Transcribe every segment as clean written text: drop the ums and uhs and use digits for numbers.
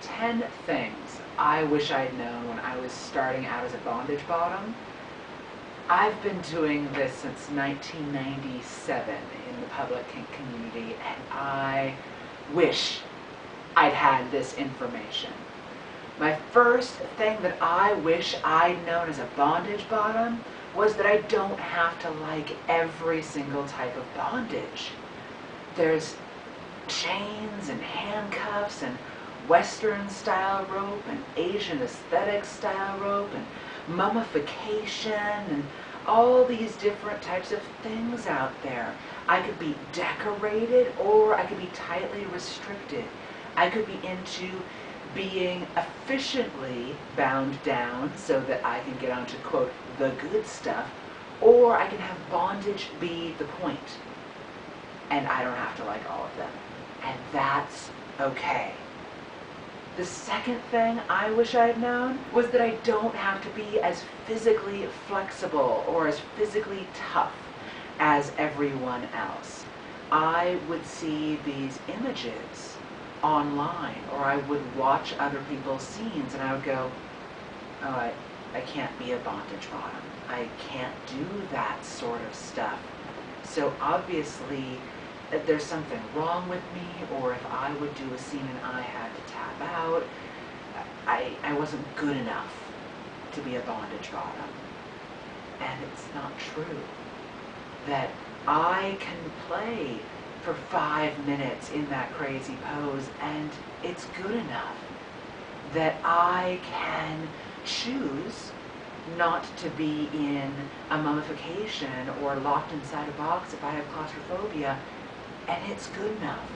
10 things I wish I'd known when I was starting out as a bondage bottom. I've been doing this since 1997 in the public kink community, and I wish I'd had this information. My first thing that I wish I'd known as a bondage bottom was that I don't have to like every single type of bondage. There's chains and handcuffs and Western style rope and Asian aesthetic style rope and mummification and all these different types of things out there. I could be decorated or I could be tightly restricted. I could be into being efficiently bound down so that I can get onto, quote, the good stuff, or I can have bondage be the point. And I don't have to like all of them. And that's okay. The second thing I wish I had known was that I don't have to be as physically flexible or as physically tough as everyone else. I would see these images online, or I would watch other people's scenes and I would go, oh, I can't be a bondage bottom. I can't do that sort of stuff. So obviously there's something wrong with me, or if I would do a scene and I had to tap out, I wasn't good enough to be a bondage bottom. And it's not true. That I can play for 5 minutes in that crazy pose and it's good enough. That I can choose not to be in a mummification or locked inside a box if I have claustrophobia, and it's good enough.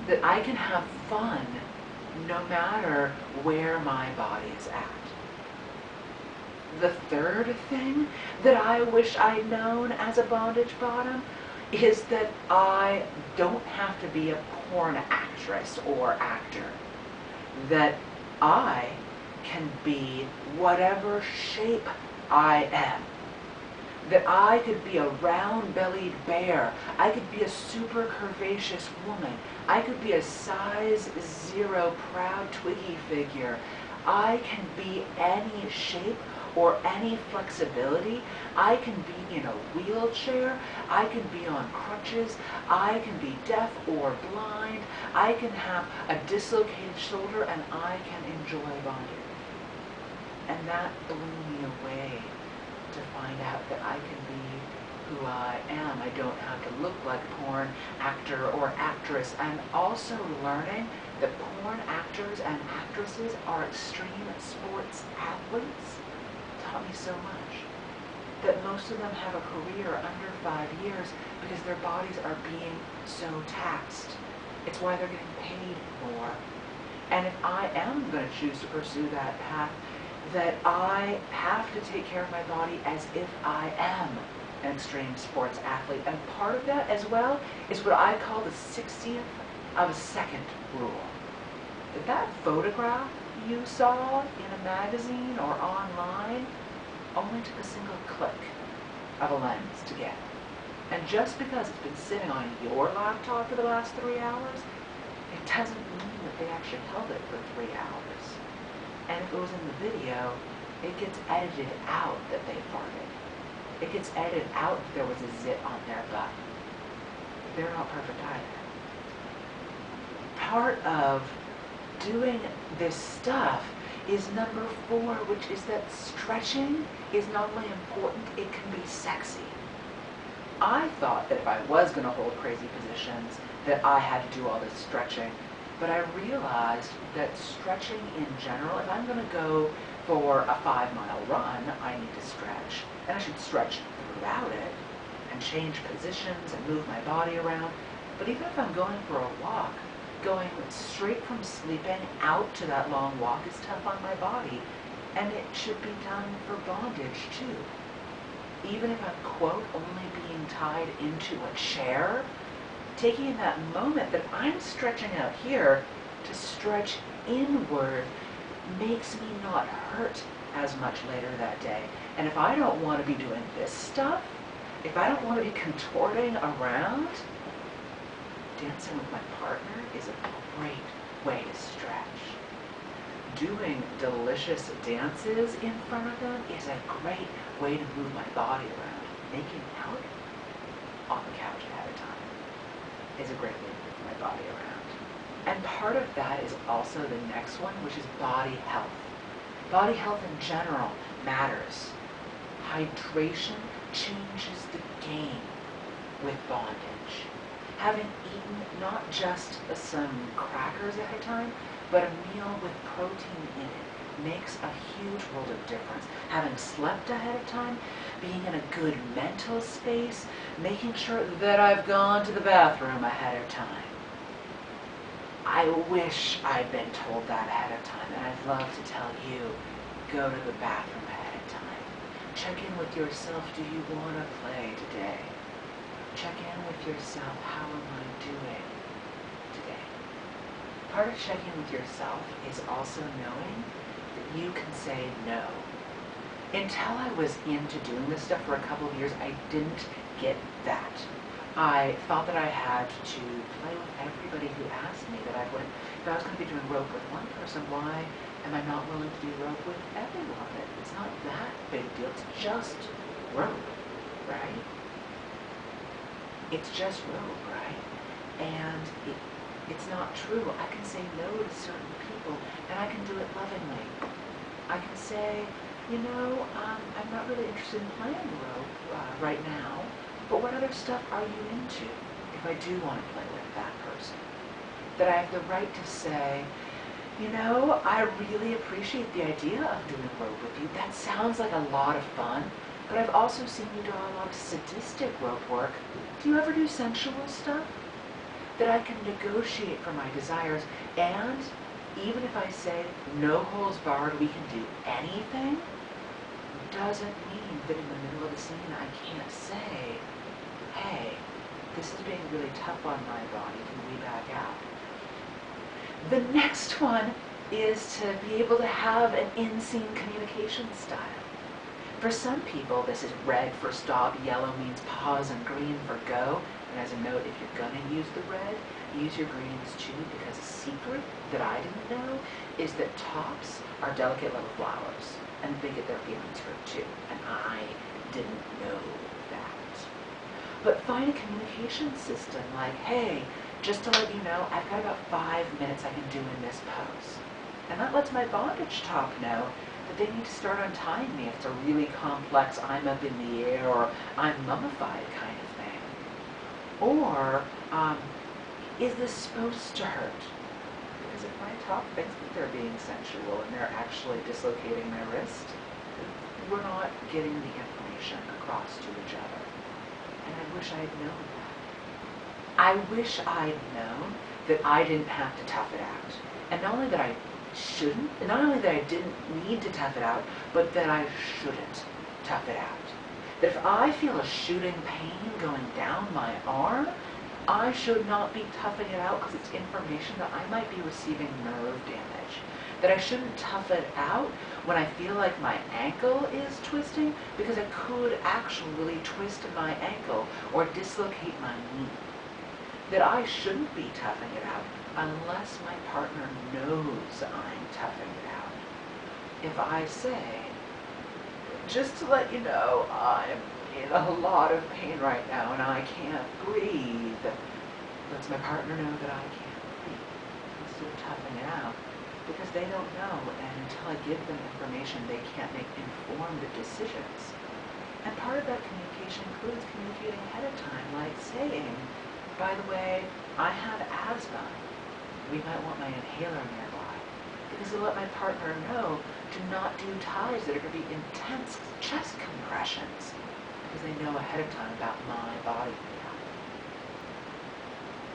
That I can have fun no matter where my body is at. The third thing that I wish I'd known as a bondage bottom is that I don't have to be a porn actress or actor. That I can be whatever shape I am. That I could be a round-bellied bear. I could be a super curvaceous woman. I could be a size 0 proud Twiggy figure. I can be any shape or any flexibility. I can be in a wheelchair. I can be on crutches. I can be deaf or blind. I can have a dislocated shoulder and I can enjoy bondage. And that blew me away to find out that I can be who I am. I don't have to look like a porn actor or actress. I'm also learning that porn actors and actresses are extreme sports athletes. Taught me so much. That most of them have a career under 5 years because their bodies are being so taxed. It's why they're getting paid more. And if I am going to choose to pursue that path, that I have to take care of my body as if I am an extreme sports athlete. And part of that as well is what I call the 60th of a second rule. That photograph you saw in a magazine or online only took a single click of a lens to get. And just because it's been sitting on your laptop for the last 3 hours, it doesn't mean that they actually held it for 3 hours. And if it was in the video, it gets edited out that they farted. It gets edited out that there was a zit on their butt. They're not perfect either. Part of doing this stuff is number 4, which is that stretching is not only important, it can be sexy. I thought that if I was going to hold crazy positions, that I had to do all this stretching. But I realized that stretching in general, if I'm going to go for a 5-mile run, I need to stretch. And I should stretch throughout it and change positions and move my body around. But even if I'm going for a walk, going straight from sleeping out to that long walk is tough on my body. And it should be done for bondage too. Even if I'm, quote, only being tied into a chair, taking that moment that I'm stretching out here to stretch inward makes me not hurt as much later that day. And if I don't want to be doing this stuff, if I don't want to be contorting around, dancing with my partner is a great way to stretch. doing delicious dances in front of them is a great way to move my body around. Making out on the couch ahead of time is a great way to move my body around. And part of that is also the next one, which is body health. Body health in general matters. Hydration changes the game with bondage. Having eaten not just some crackers ahead of time, but a meal with protein in it makes a huge world of difference. Having slept ahead of time, being in a good mental space, making sure that I've gone to the bathroom ahead of time. I wish I'd been told that ahead of time, and I'd love to tell you, go to the bathroom ahead of time. Check in with yourself, do you want to play today? Check in with yourself, how am I doing today? Part of checking with yourself is also knowing that you can say no. Until I was into doing this stuff for a couple of years, I didn't get that. I thought that I had to play with everybody who asked me that I would. If I was going to be doing rope with one person, why am I not willing to do rope with everyone? It's not that big a deal. It's just rope, right? It's just rope, right? And it's not true. I can say no to certain people, and I can do it lovingly. I can say, you know, I'm not really interested in playing rope right now, but what other stuff are you into if I do want to play with that person? That I have the right to say, you know, I really appreciate the idea of doing rope with you. That sounds like a lot of fun, but I've also seen you do a lot of sadistic rope work. Do you ever do sensual stuff? That I can negotiate for my desires, and even if I say no holds barred, we can do anything, doesn't mean that in the middle of the scene I can't say, hey, this is being really tough on my body, can we back out? The next one is to be able to have an in-scene communication style. For some people, this is red for stop, yellow means pause, and green for go. And as a note, if you're gonna use the red, use your greens too, because a secret that I didn't know is that tops are delicate little flowers, and they get their feelings hurt too, and I didn't know that. But find a communication system like, hey, just to let you know, I've got about 5 minutes I can do in this pose. And that lets my bondage top know that they need to start untying me if it's a really complex I'm up in the air or I'm mummified kind of thing. Or, is this supposed to hurt? Because if my top thinks that they're being sensual and they're actually dislocating my wrist, we're not getting the information across to each other. And I wish I'd known that. I wish I'd known that I didn't have to tough it out. And not only that I shouldn't, and not only that I didn't need to tough it out, but that I shouldn't tough it out. That if I feel a shooting pain going down my arm, I should not be toughing it out because it's information that I might be receiving nerve damage. That I shouldn't tough it out when I feel like my ankle is twisting, because I could actually twist my ankle or dislocate my knee. That I shouldn't be toughing it out unless my partner knows I'm toughing it out. If I say, just to let you know, I'm in a lot of pain right now and I can't breathe, lets my partner know that I can't breathe instead of toughing it out, because they don't know, and until I give them information, they can't make informed decisions. And part of that communication includes communicating ahead of time, like saying, by the way, I have asthma. We might want my inhaler nearby. Because it'll let my partner know to not do ties that are going to be intense chest compressions, because they know ahead of time about my body reality.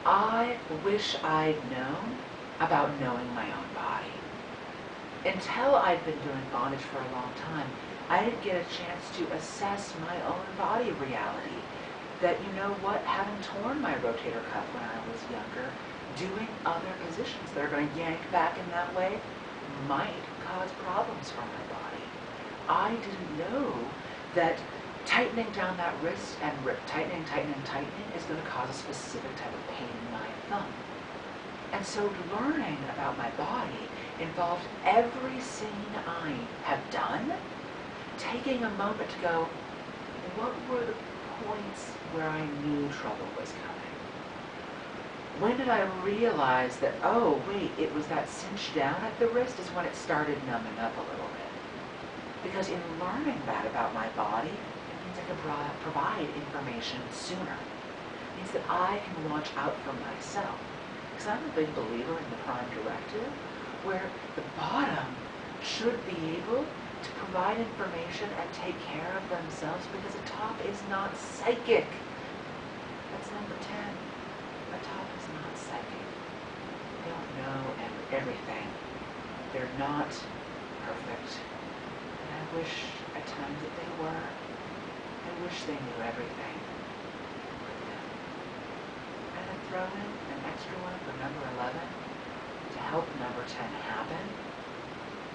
I wish I'd known about knowing my own body. Until I'd been doing bondage for a long time, I didn't get a chance to assess my own body reality. That, you know what, having torn my rotator cuff when I was younger, doing other positions that are going to yank back in that way might cause problems for my body. I didn't know that tightening down that wrist and tightening is going to cause a specific type of pain in my thumb. And so learning about my body involved every scene I have done, taking a moment to go, what were the points where I knew trouble was coming? When did I realize that, oh, wait, it was that cinch down at the wrist is when it started numbing up a little bit? Because in learning that about my body, it means I can provide information sooner. It means that I can watch out for myself. Because I'm a big believer in the prime directive, where the bottom should be able to provide information and take care of themselves, because the top is not psychic. That's number 10. The top is not psychic. They don't know everything. They're not perfect. And I wish at times that they were. I wish they knew everything. And then throw in an extra one for number 11 to help number 10 happen,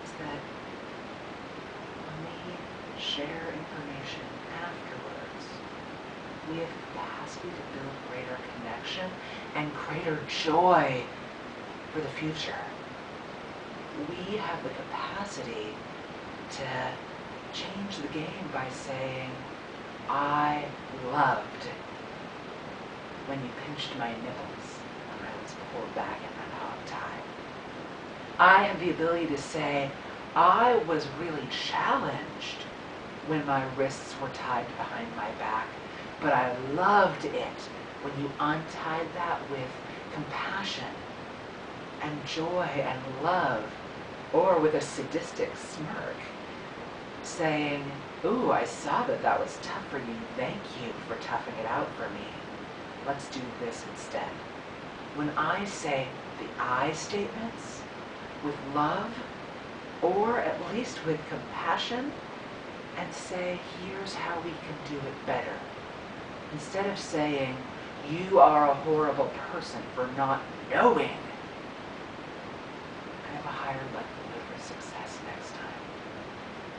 is that when we share information afterwards, we have the capacity to build greater connection and greater joy for the future. We have the capacity to change the game by saying, I loved when you pinched my nipples when I was pulled back in that hog tie. I have the ability to say, I was really challenged when my wrists were tied behind my back, but I loved it when you untied that with compassion and joy and love, or with a sadistic smirk, saying, ooh, I saw that that was tough for you. Thank you for toughing it out for me. Let's do this instead. When I say the I statements with love, or at least with compassion, and say, here's how we can do it better. Instead of saying, you are a horrible person for not knowing, I have a higher likelihood for success next time.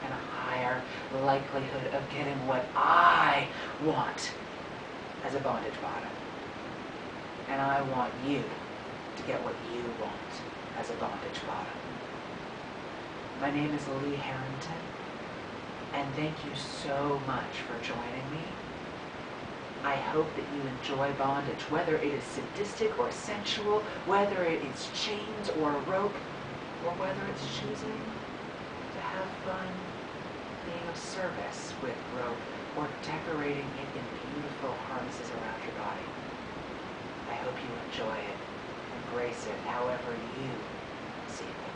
And a higher likelihood of getting what I want as a bondage bottom. And I want you to get what you want as a bondage bottom. My name is Lee Harrington, and thank you so much for joining me. I hope that you enjoy bondage, whether it is sadistic or sensual, whether it is chains or a rope, or whether it's choosing to have fun being of service with rope, or decorating it in beautiful harnesses around your body. I hope you enjoy it, embrace it however you see it.